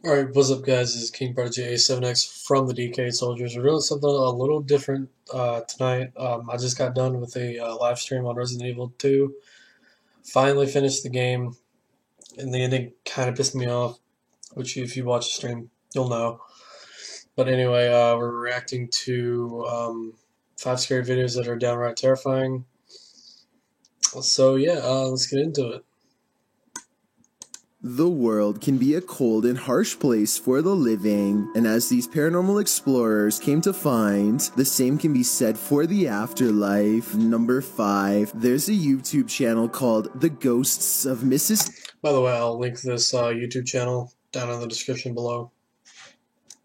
Alright, what's up guys, this is King Prodigy A7X from the DK Soldiers. We're doing something a little different tonight. I just got done with a live stream on Resident Evil 2. Finally finished the game, and the ending kind of pissed me off, which if you watch the stream, you'll know. But anyway, we're reacting to 5 scary videos that are downright terrifying. So yeah, let's get into it. The world can be a cold and harsh place for the living, and as these paranormal explorers came to find, the same can be said for the afterlife. Number 5, there's a YouTube channel called The Ghosts of Mrs. By the way, I'll link this YouTube channel down in the description below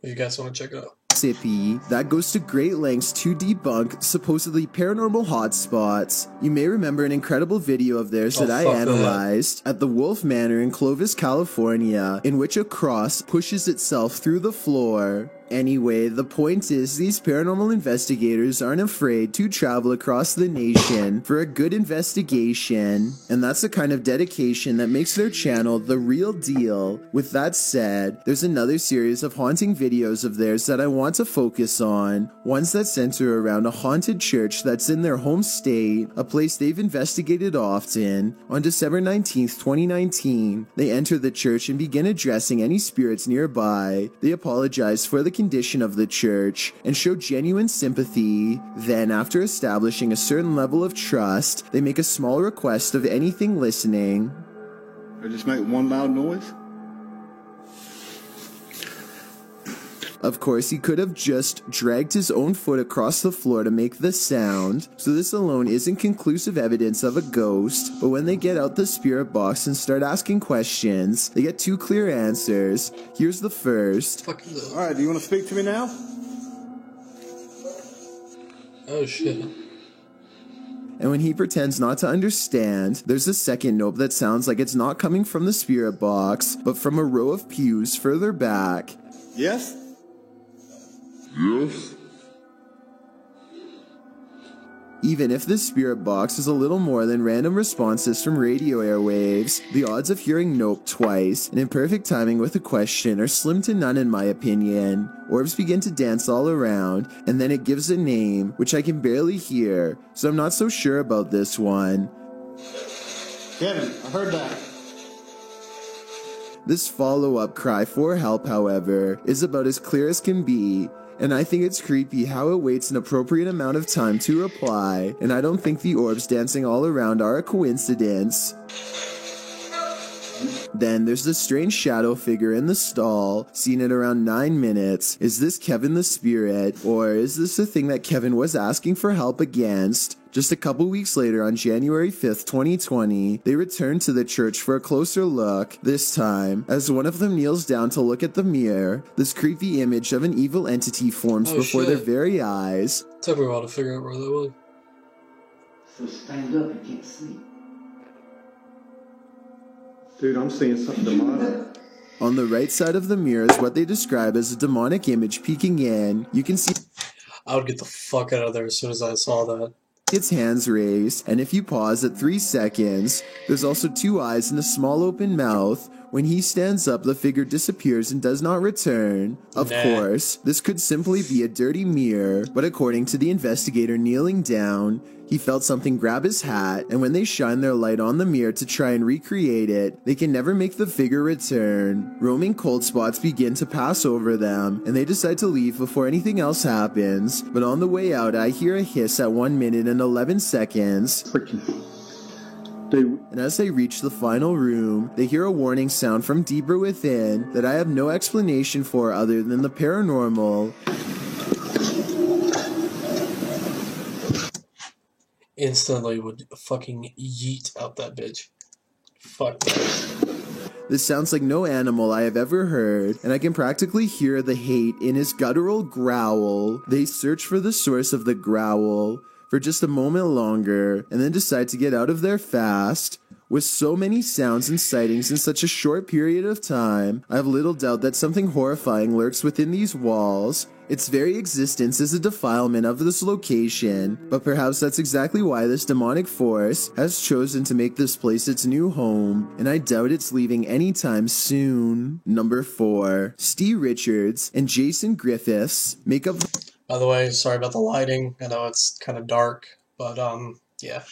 if you guys want to check it out. Mississippi that goes to great lengths to debunk supposedly paranormal hotspots. You may remember an incredible video of theirs that I analyzed at the Wolf Manor in Clovis, California, in which a cross pushes itself through the floor. Anyway, the point is these paranormal investigators aren't afraid to travel across the nation for a good investigation, and that's the kind of dedication that makes their channel the real deal. With that said, there's another series of haunting videos of theirs that I want to focus on, ones that center around a haunted church that's in their home state, a place they've investigated often. On December 19th, 2019, they enter the church and begin addressing any spirits nearby. They apologize for the condition of the church and show genuine sympathy. Then, after establishing a certain level of trust, they make a small request of anything listening. Or just make one loud noise? Of course, he could have just dragged his own foot across the floor to make the sound, so this alone isn't conclusive evidence of a ghost. But when they get out the spirit box and start asking questions, they get 2 clear answers. Here's the first. Alright, do you want to speak to me now? Oh shit. And when he pretends not to understand, there's a second nope that sounds like it's not coming from the spirit box, but from a row of pews further back. Yes? Yes? Even if this spirit box is a little more than random responses from radio airwaves, the odds of hearing nope twice and in perfect timing with a question are slim to none in my opinion. Orbs begin to dance all around, and then it gives a name, which I can barely hear, so I'm not so sure about this one. Kevin, I heard that. This follow-up cry for help, however, is about as clear as can be, and I think it's creepy how it waits an appropriate amount of time to reply, and I don't think the orbs dancing all around are a coincidence. Then there's the strange shadow figure in the stall, seen at around 9 minutes. Is this Kevin the Spirit, or is this the thing that Kevin was asking for help against? Just a couple weeks later, on January 5th, 2020, they return to the church for a closer look. This time, as one of them kneels down to look at the mirror, this creepy image of an evil entity forms before their very eyes. Took me a while to figure out where that was. So stand up, you can't sleep. Dude, I'm seeing something demonic. On the right side of the mirror is what they describe as a demonic image peeking in. You can see I would get the fuck out of there as soon as I saw that. its hands raised, and if you pause at 3 seconds, there's also 2 eyes and a small open mouth. When he stands up, the figure disappears and does not return. Of course, this could simply be a dirty mirror, but according to the investigator kneeling down, he felt something grab his hat, and when they shine their light on the mirror to try and recreate it, they can never make the figure return. Roaming cold spots begin to pass over them, and they decide to leave before anything else happens. But on the way out, I hear a hiss at 1 minute and 11 seconds. And as they reach the final room, they hear a warning sound from deeper within that I have no explanation for other than the paranormal. Instantly would fucking yeet out that bitch. Fuck that. This sounds like no animal I have ever heard, and I can practically hear the hate in his guttural growl. They search for the source of the growl for just a moment longer, and then decide to get out of there fast. With so many sounds and sightings in such a short period of time, I have little doubt that something horrifying lurks within these walls. Its very existence is a defilement of this location, but perhaps that's exactly why this demonic force has chosen to make this place its new home, and I doubt it's leaving anytime soon. Number 4. Steve Richards and Jason Griffiths make up... By the way, sorry about the lighting. I know it's kind of dark, but yeah.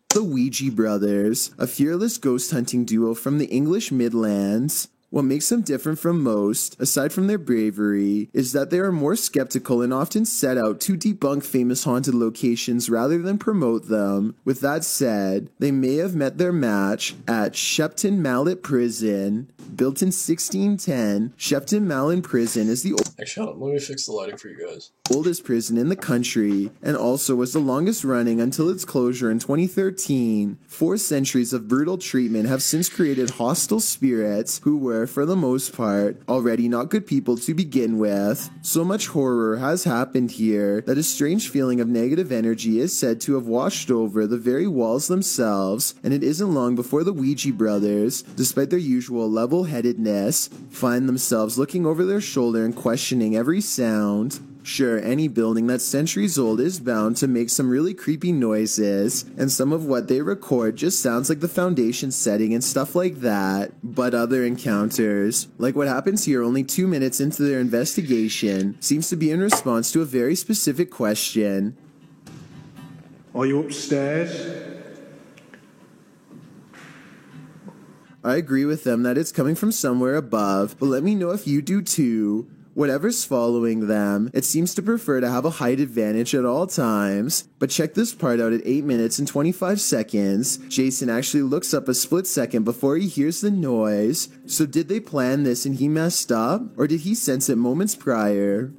The Ouija Brothers, a fearless ghost hunting duo from the English Midlands. What makes them different from most, aside from their bravery, is that they are more skeptical and often set out to debunk famous haunted locations rather than promote them. With that said, they may have met their match at Shepton Mallet Prison. Built in 1610, Shepton Mallet Prison is the Actually, hold on, let me fix the lighting for you guys. Oldest prison in the country, and also was the longest running until its closure in 2013. 4 centuries of brutal treatment have since created hostile spirits who were, for the most part, already not good people to begin with. So much horror has happened here that a strange feeling of negative energy is said to have washed over the very walls themselves, and it isn't long before the Ouija brothers, despite their usual level-headedness, find themselves looking over their shoulder and questioning every sound. Sure, any building that's centuries old is bound to make some really creepy noises, and some of what they record just sounds like the foundation setting and stuff like that. But other encounters, like what happens here only 2 minutes into their investigation, seems to be in response to a very specific question. Are you upstairs? I agree with them that it's coming from somewhere above, but let me know if you do too. Whatever's following them, it seems to prefer to have a height advantage at all times. But check this part out at 8 minutes and 25 seconds. Jason actually looks up a split second before he hears the noise. So did they plan this and he messed up? Or did he sense it moments prior?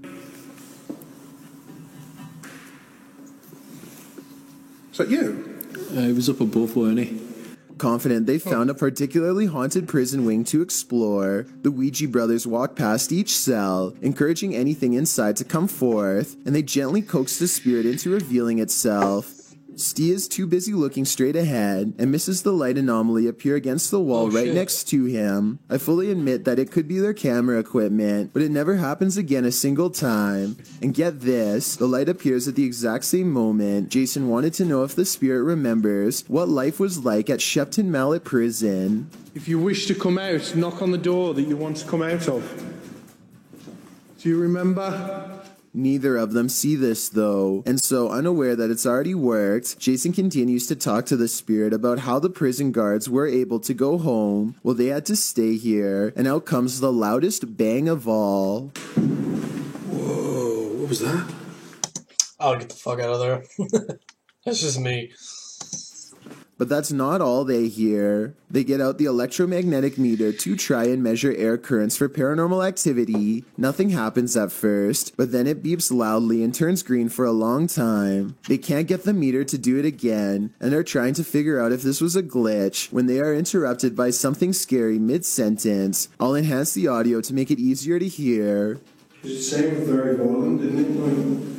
Is that you? He was up above, weren't he? Confident they found a particularly haunted prison wing to explore, the Ouija brothers walk past each cell, encouraging anything inside to come forth, and they gently coax the spirit into revealing itself. Steve is too busy looking straight ahead and misses the light anomaly appear against the wall right next to him. I fully admit that it could be their camera equipment, but it never happens again a single time. And get this, the light appears at the exact same moment. Jason wanted to know if the spirit remembers what life was like at Shepton Mallet Prison. If you wish to come out, knock on the door that you want to come out of. Do you remember? Neither of them see this though, and so unaware that it's already worked, Jason continues to talk to the spirit about how the prison guards were able to go home while they had to stay here, and out comes the loudest bang of all. Whoa, what was that? I'll get the fuck out of there. That's just me. But that's not all they hear. They get out the electromagnetic meter to try and measure air currents for paranormal activity. Nothing happens at first, but then it beeps loudly and turns green for a long time. They can't get the meter to do it again, and are trying to figure out if this was a glitch when they are interrupted by something scary mid-sentence. I'll enhance the audio to make it easier to hear. It sounded very violent, didn't it?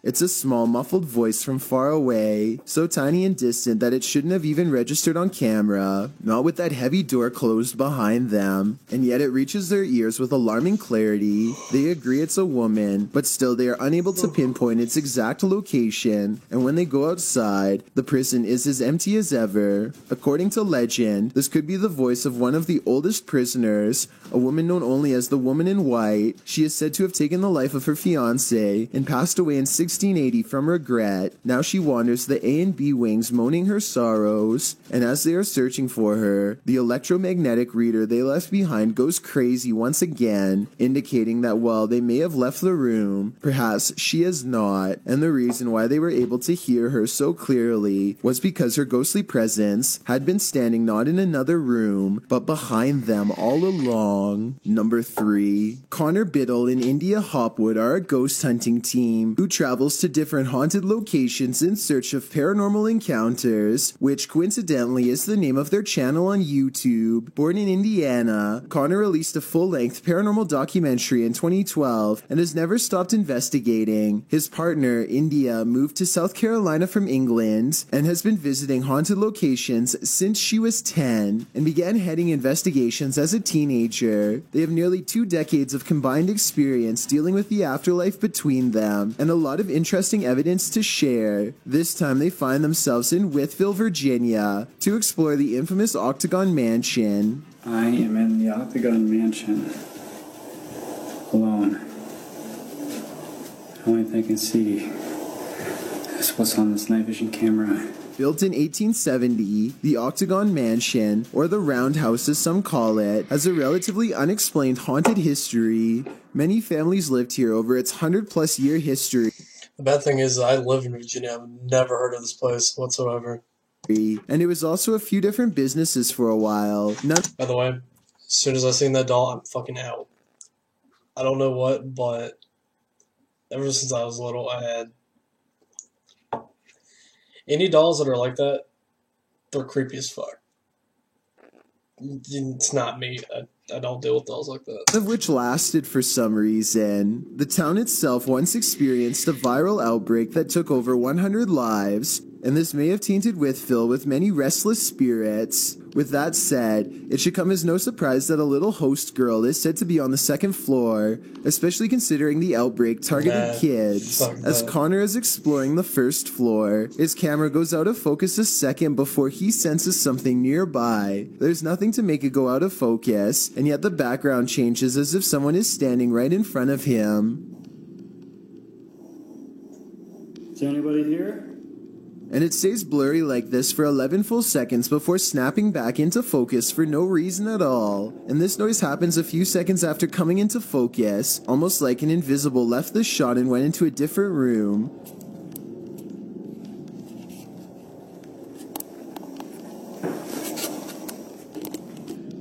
It's a small, muffled voice from far away, so tiny and distant that it shouldn't have even registered on camera, not with that heavy door closed behind them, and yet it reaches their ears with alarming clarity. They agree it's a woman, but still they are unable to pinpoint its exact location, and when they go outside, the prison is as empty as ever. According to legend, this could be the voice of one of the oldest prisoners, a woman known only as the Woman in White. She is said to have taken the life of her fiancé and passed away in 1680 from regret. Now she wanders the A and B wings moaning her sorrows, and as they are searching for her, the electromagnetic reader they left behind goes crazy once again, indicating that while they may have left the room, perhaps she has not, and the reason why they were able to hear her so clearly was because her ghostly presence had been standing not in another room, but behind them all along. Number 3. Connor Biddle and India Hopwood are a ghost hunting team who travels travels to different haunted locations in search of paranormal encounters, which coincidentally is the name of their channel on YouTube. Born in Indiana, Connor released a full-length paranormal documentary in 2012 and has never stopped investigating. His partner, India, moved to South Carolina from England and has been visiting haunted locations since she was 10 and began heading investigations as a teenager. They have nearly 2 decades of combined experience dealing with the afterlife between them and a lot of interesting evidence to share. This time they find themselves in Wytheville, Virginia to explore the infamous Octagon Mansion. I am in the Octagon Mansion, alone. The only thing I can see is what's on this night vision camera. Built in 1870, the Octagon Mansion, or the Roundhouse as some call it, has a relatively unexplained haunted history. Many families lived here over its 100-plus year history. The bad thing is I live in Virginia. I've never heard of this place whatsoever. And it was also a few different businesses for a while. By the way, as soon as I seen that doll, I'm fucking out. I don't know what, but ever since I was little, I had... Any dolls that are like that, they're creepy as fuck. It's not me. I don't deal with dolls like that. Of which lasted for some reason. The town itself once experienced a viral outbreak that took over 100 lives, and this may have tainted Wytheville with many restless spirits. With that said, it should come as no surprise that a little host girl is said to be on the 2nd floor, especially considering the outbreak targeted kids. As Connor is exploring the 1st floor, his camera goes out of focus a second before he senses something nearby. There's nothing to make it go out of focus, and yet the background changes as if someone is standing right in front of him. Is there anybody here? And it stays blurry like this for 11 full seconds before snapping back into focus for no reason at all. And this noise happens a few seconds after coming into focus, almost like an invisible left the shot and went into a different room.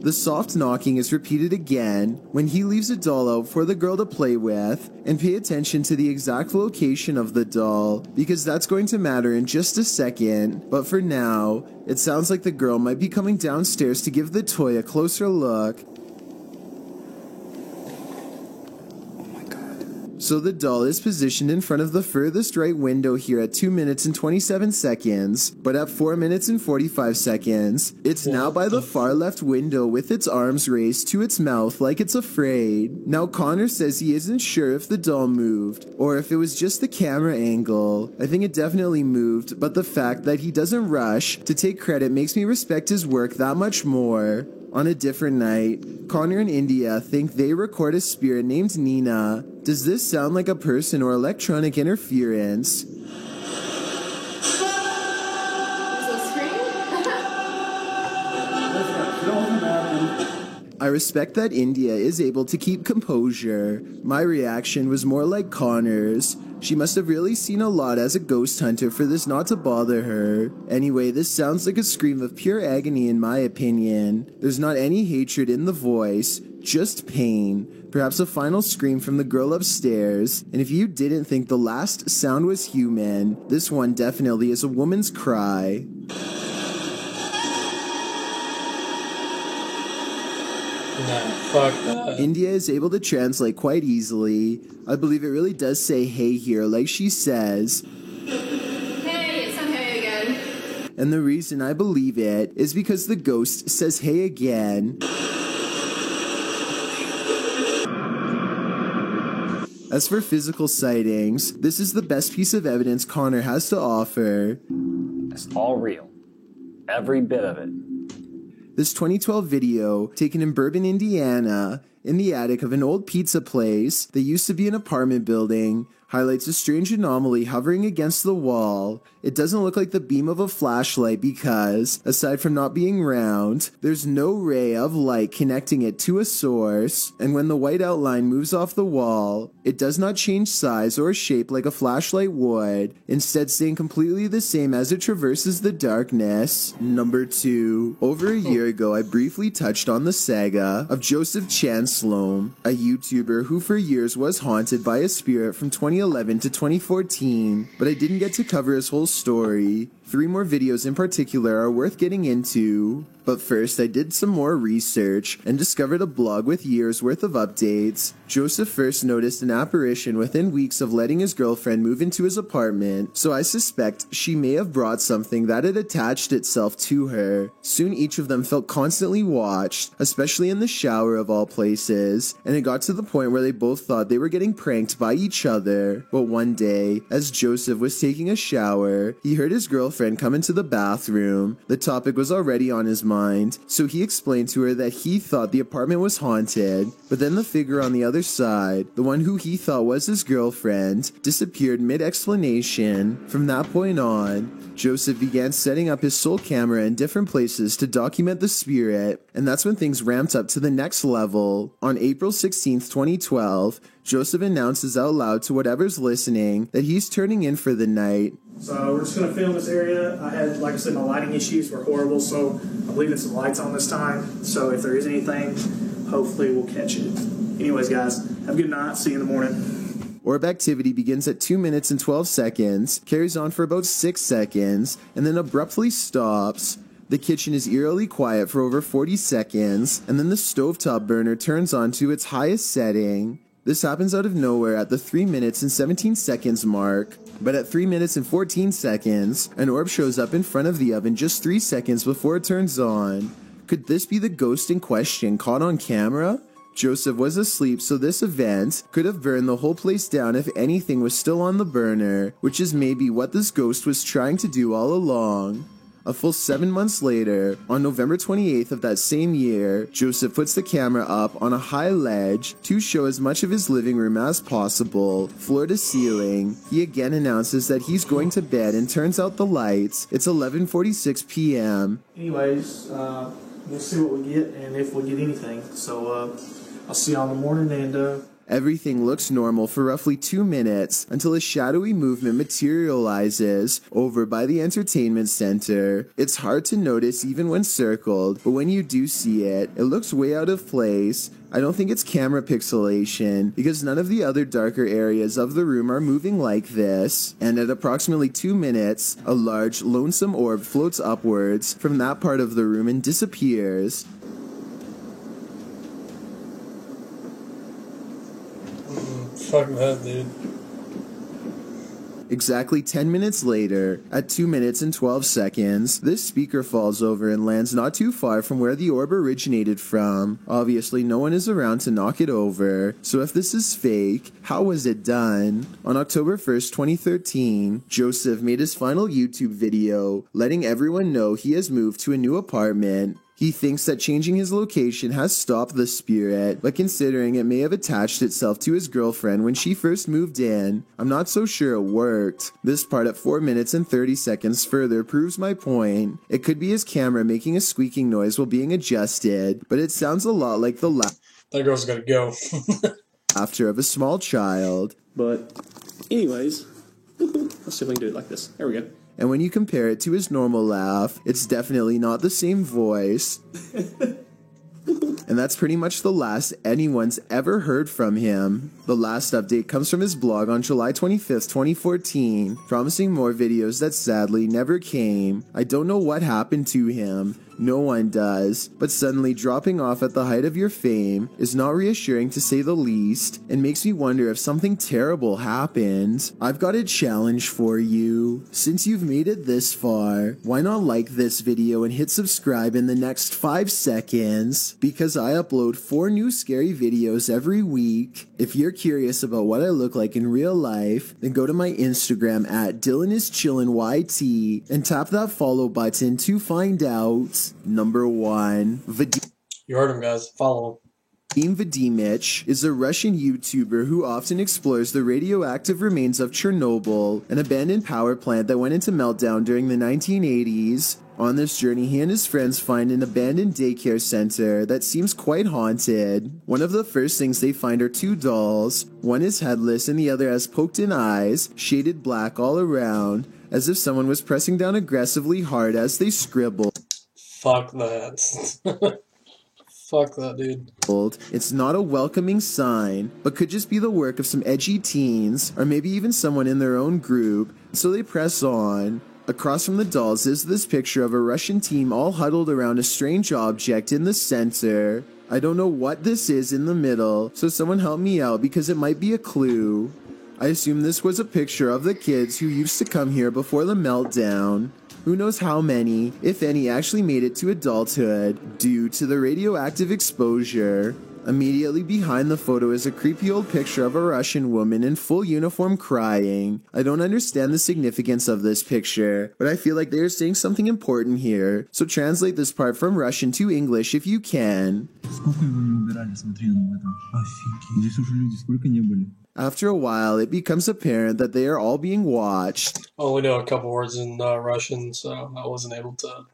The soft knocking is repeated again when he leaves a doll out for the girl to play with, and pay attention to the exact location of the doll, because that's going to matter in just a second. But for now, it sounds like the girl might be coming downstairs to give the toy a closer look. So the doll is positioned in front of the furthest right window here at 2 minutes and 27 seconds, but at 4 minutes and 45 seconds, it's now by the far left window with its arms raised to its mouth like it's afraid. Now Connor says he isn't sure if the doll moved, or if it was just the camera angle. I think it definitely moved, but the fact that he doesn't rush to take credit makes me respect his work that much more. On a different night, Connor and India think they record a spirit named Nina. Does this sound like a person or electronic interference? I respect that India is able to keep composure. My reaction was more like Connor's. She must have really seen a lot as a ghost hunter for this not to bother her. Anyway, this sounds like a scream of pure agony in my opinion. There's not any hatred in the voice, just pain. Perhaps a final scream from the girl upstairs. And if you didn't think the last sound was human, this one definitely is a woman's cry. Nah, fuck that. India is able to translate quite easily. I believe it really does say hey here, like she says. Hey, it's not hey again. And the reason I believe it is because the ghost says hey again. As for physical sightings, this is the best piece of evidence Connor has to offer. It's all real. Every bit of it. This 2012 video, taken in Bourbon, Indiana, in the attic of an old pizza place that used to be an apartment building, highlights a strange anomaly hovering against the wall. It doesn't look like the beam of a flashlight because, aside from not being round, there's no ray of light connecting it to a source, and when the white outline moves off the wall, it does not change size or shape like a flashlight would, instead staying completely the same as it traverses the darkness. Number 2. Over a year ago, I briefly touched on the saga of Joseph Chan Sloan, a YouTuber who for years was haunted by a spirit from 2011 2011 to 2014, but I didn't get to cover his whole story. 3 more videos in particular are worth getting into. But first, I did some more research and discovered a blog with years worth of updates. Joseph first noticed an apparition within weeks of letting his girlfriend move into his apartment, so I suspect she may have brought something that had attached itself to her. Soon each of them felt constantly watched, especially in the shower of all places, and it got to the point where they both thought they were getting pranked by each other. But one day, as Joseph was taking a shower, he heard his girlfriend come into the bathroom. The topic was already on his mind, so he explained to her that he thought the apartment was haunted, but then the figure on the other side, the one who he thought was his girlfriend, disappeared mid-explanation. From that point on, Joseph began setting up his soul camera in different places to document the spirit, and that's when things ramped up to the next level. On April 16th, 2012, Joseph announces out loud to whatever's listening that he's turning in for the night. So we're just going to film this area. I had, like I said, my lighting issues were horrible, so I'm leaving some lights on this time. So if there is anything, hopefully we'll catch it. Anyways, guys, have a good night. See you in the morning. Orb activity begins at 2 minutes and 12 seconds, carries on for about 6 seconds, and then abruptly stops. The kitchen is eerily quiet for over 40 seconds, and then the stovetop burner turns on to its highest setting. This happens out of nowhere at the 3 minutes and 17 seconds mark, but at 3 minutes and 14 seconds, an orb shows up in front of the oven just 3 seconds before it turns on. Could this be the ghost in question caught on camera? Joseph was asleep, so this event could have burned the whole place down if anything was still on the burner, which is maybe what this ghost was trying to do all along. A full 7 months later, on November 28th of that same year, Joseph puts the camera up on a high ledge to show as much of his living room as possible, floor to ceiling. He again announces that he's going to bed and turns out the lights. It's 11:46 p.m. Anyways, we'll see what we get and if we get anything. So I'll see y'all in the morning and... Everything looks normal for roughly 2 minutes until a shadowy movement materializes over by the entertainment center. It's hard to notice even when circled, but when you do see it, it looks way out of place. I don't think it's camera pixelation, because none of the other darker areas of the room are moving like this. And at approximately 2 minutes, a large, lonesome orb floats upwards from that part of the room and disappears. Fuck that, dude. Exactly 10 minutes later, at 2 minutes and 12 seconds, this speaker falls over and lands not too far from where the orb originated from. Obviously, no one is around to knock it over, so if this is fake, how was it done? On October 1st, 2013, Joseph made his final YouTube video, letting everyone know he has moved to a new apartment. He thinks that changing his location has stopped the spirit, but considering it may have attached itself to his girlfriend when she first moved in, I'm not so sure it worked. This part at 4 minutes and 30 seconds further proves my point. It could be his camera making a squeaking noise while being adjusted, but it sounds a lot like the That girl's gotta go. laughter of a small child. But, anyways, let's see if we can do it like this. There we go. And when you compare it to his normal laugh, it's definitely not the same voice. And that's pretty much the last anyone's ever heard from him. The last update comes from his blog on July 25th, 2014, promising more videos that sadly never came. I don't know what happened to him. No one does, but suddenly dropping off at the height of your fame is not reassuring to say the least, and makes me wonder if something terrible happened. I've got a challenge for you. Since you've made it this far, why not like this video and hit subscribe in the next 5 seconds? Because I upload 4 new scary videos every week. If you're curious about what I look like in real life, then go to my Instagram at DylanIsChillinYT and tap that follow button to find out. Number 1. You heard him, guys. Follow him. Vadim Vadimich is a Russian YouTuber who often explores the radioactive remains of Chernobyl, an abandoned power plant that went into meltdown during the 1980s. On this journey, he and his friends find an abandoned daycare center that seems quite haunted. One of the first things they find are 2 dolls. One is headless and the other has poked-in eyes, shaded black all around, as if someone was pressing down aggressively hard as they scribble. Fuck that. Fuck that, dude. It's not a welcoming sign, but could just be the work of some edgy teens, or maybe even someone in their own group, so they press on. Across from the dolls is this picture of a Russian team all huddled around a strange object in the center. I don't know what this is in the middle, so someone help me out because it might be a clue. I assume this was a picture of the kids who used to come here before the meltdown. Who knows how many, if any, actually made it to adulthood due to the radioactive exposure. Immediately behind the photo is a creepy old picture of a Russian woman in full uniform crying. I don't understand the significance of this picture, but I feel like they are saying something important here. So translate this part from Russian to English if you can. After a while, it becomes apparent that they are all being watched. I only know a couple words in Russian, so I wasn't able to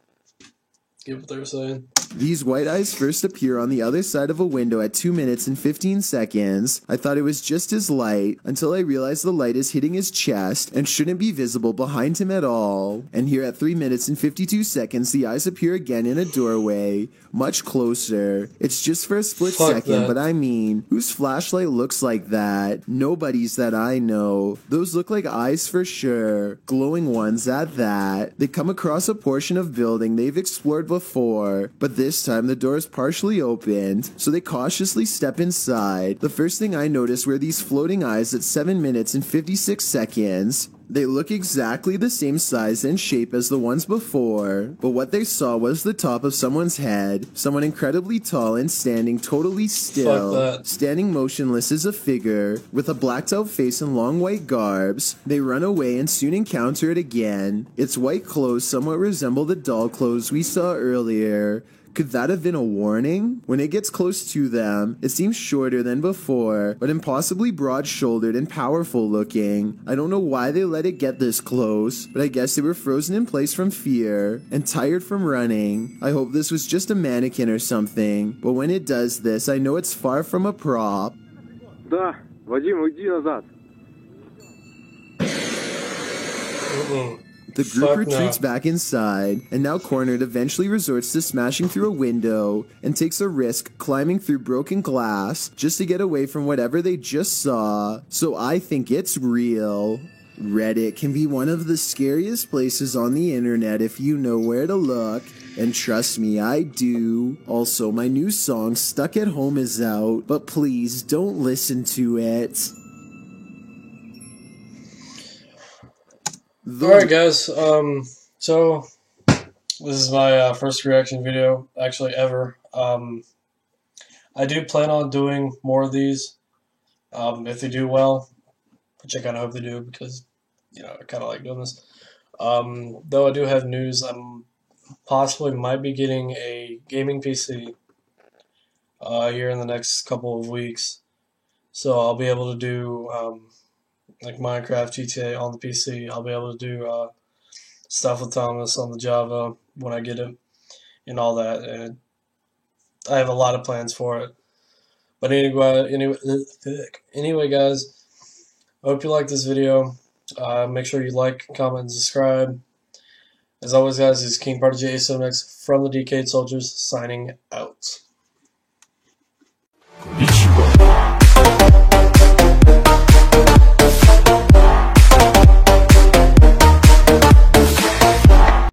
get what they were saying. These white eyes first appear on the other side of a window at 2 minutes and 15 seconds. I thought it was just his light, until I realized the light is hitting his chest and shouldn't be visible behind him at all. And here at 3 minutes and 52 seconds, the eyes appear again in a doorway, much closer. It's just for a split second, but I mean, whose flashlight looks like that? Nobody's that I know. Those look like eyes for sure. Glowing ones at that. They come across a portion of building they've explored before, but this time the door is partially opened, so they cautiously step inside. The first thing I noticed were these floating eyes at 7 minutes and 56 seconds. They look exactly the same size and shape as the ones before, but what they saw was the top of someone's head, someone incredibly tall and standing totally still. Standing motionless is a figure, with a blacked out face and long white garbs. They run away and soon encounter it again. Its white clothes somewhat resemble the doll clothes we saw earlier. Could that have been a warning? When it gets close to them, it seems shorter than before, but impossibly broad-shouldered and powerful looking. I don't know why they let it get this close, but I guess they were frozen in place from fear and tired from running. I hope this was just a mannequin or something, but when it does this, I know it's far from a prop. Да, Вадим, уйди назад. The group retreats back inside, and now cornered eventually resorts to smashing through a window and takes a risk climbing through broken glass just to get away from whatever they just saw. So I think it's real. Reddit can be one of the scariest places on the internet if you know where to look. And trust me, I do. Also, my new song, Stuck at Home, is out, but please don't listen to it. Alright guys, so this is my first reaction video, actually ever. I do plan on doing more of these, if they do well, which I kind of hope they do because, you know, I kind of like doing this. Though I do have news, I'm possibly might be getting a gaming PC here in the next couple of weeks, so I'll be able to do like Minecraft, GTA on the PC. I'll be able to do stuff with Thomas on the Java when I get it and all that. And I have a lot of plans for it. But anyway, guys, I hope you like this video. Make sure you like, comment, and subscribe. As always, guys, this is King Prodigy A7X from the Decayed Soldiers signing out.